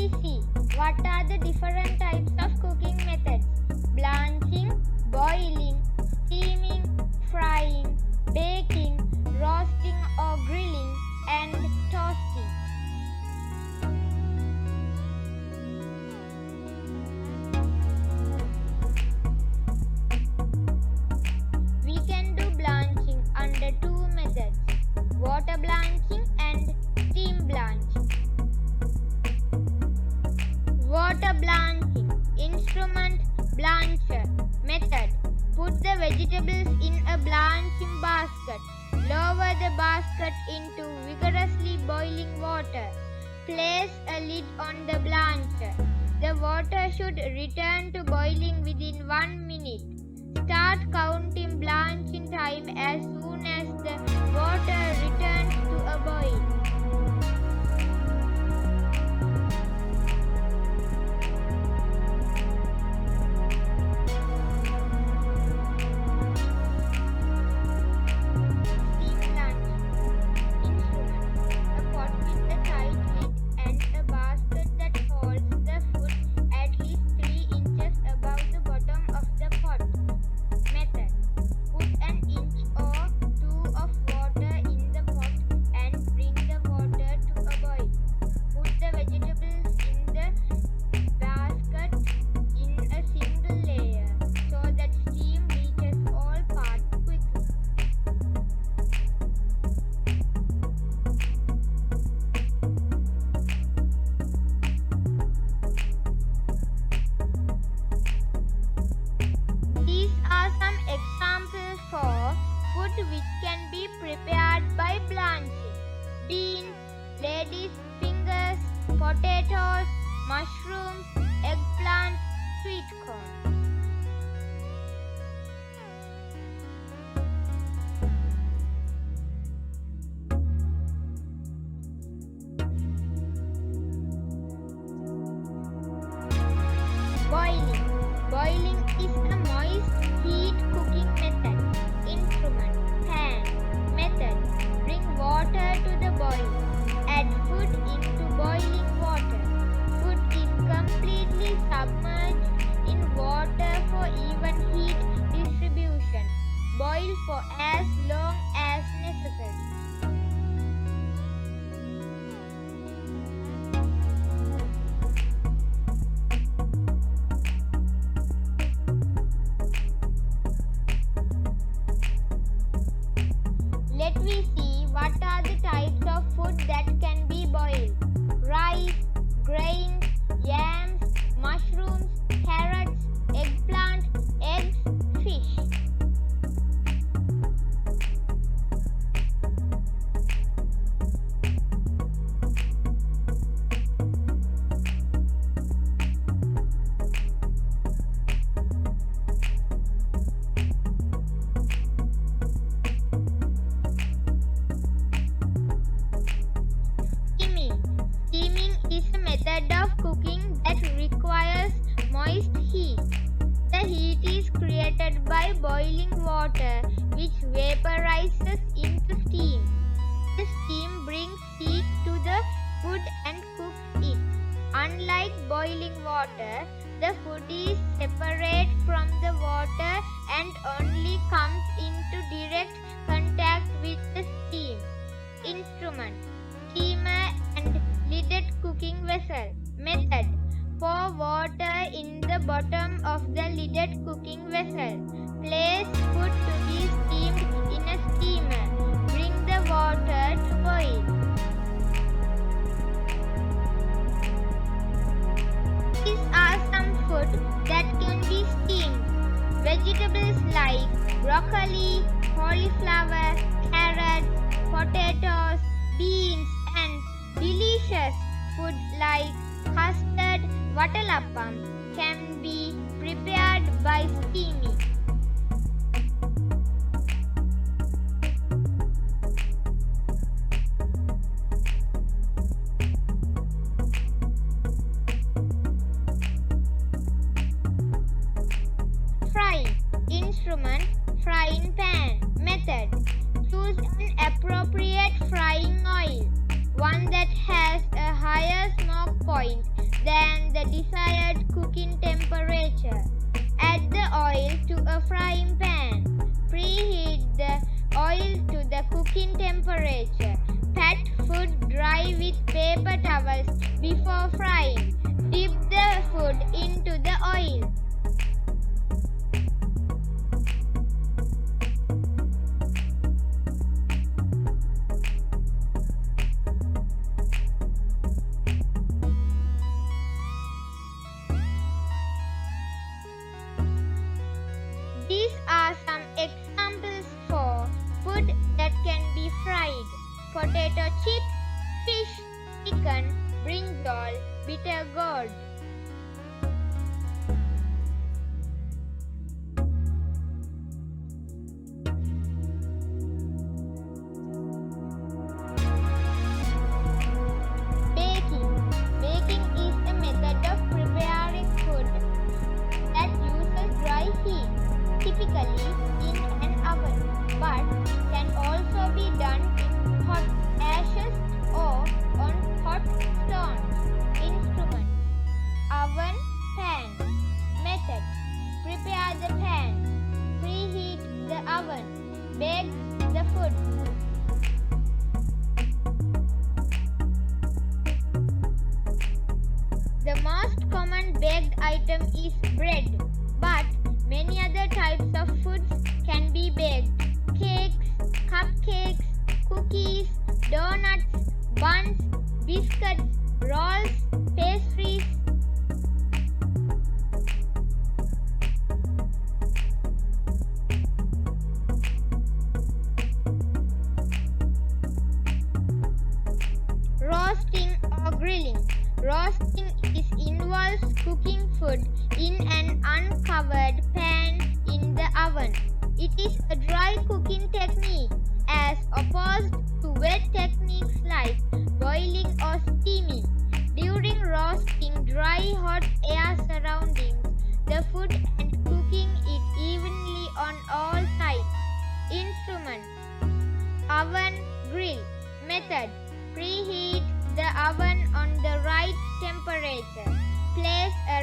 we see what are the different types of cooking methods: blanching, boiling, steaming, frying, baking, roasting or grilling, and toasting. We can do blanching under two methods: water blanching and steam blanching. Water blanching. Instrument: blancher. Method: put the vegetables in a blanching basket. Lower the basket into vigorously boiling water. Place a lid on the blancher. The water should return to boiling within 1 minute. Start counting blanching time as soon as the water returns to a boil. Steam blanching. Instrument: a pot with a tight lid and a basket that holds the food at least 3 inches above the bottom of the pot. Method: put an inch or 2 of water in the pot and bring the water to a boil. Put the vegetables in the basket in a single layer so that steam reaches all parts quickly. These are some examples for food which can be prepared by blanching: beans, lady's fingers, potatoes, mushrooms, eggplant, sweet corn. Boiling. Boiling is a moist heat cooking method. Instrument: pan. Method: bring water to the boil. Add food into boiling water. Food is completely submerged in water for even heat distribution. Boil for as long as necessary. Let me see what are the types of food that can be boiled: rice, grains, yams, mushrooms, carrots, eggplant, eggs, fish. Steaming. Steaming is a method of cooking that requires moist heat. The heat is created by boiling water, which vaporizes into steam. The steam brings heat to the food and cooks it. Unlike boiling water, the food is separate from the water and only comes into direct contact with the steam. Instrument: steamer and lidded cooking vessel. Method: pour water in the bottom of the lidded cooking vessel. Place food to be steamed in a steamer. Bring the water to boil. These are some food that can be steamed. Vegetables like broccoli, cauliflower, carrots, potatoes, beans, and delicious food like custard, vatalappam can be prepared by steaming. Frying. Instrument: frying pan. Method: choose an appropriate frying oil, one that has a higher smoke point cooking temperature. Add the oil to a frying pan. Preheat the oil to the cooking temperature. Pat food dry with paper towels before frying. Dip the food into the oil. These are some examples for food that can be fried: potato chips, fish, chicken, brinjal, bitter gourd. Baking. Baking is a method of preparing food that uses dry heat, typically in an oven, but can also be done in hot ashes or on hot stones. Instruments: oven, pan. Method: prepare the pan, preheat the oven, bake the food. The most common baked item is bread, but many other types of foods can be baked: cakes, cupcakes, cookies, donuts, buns, biscuits, rolls, pastries. Roasting or grilling. Roasting involves cooking food in an uncovered pan in the oven. It is a dry cooking technique as opposed to wet techniques like boiling or steaming. During roasting, dry hot air surroundings the food and cooking it evenly on all sides. Instruments: oven, grill. Method: preheat the oven on the right temperature. Place a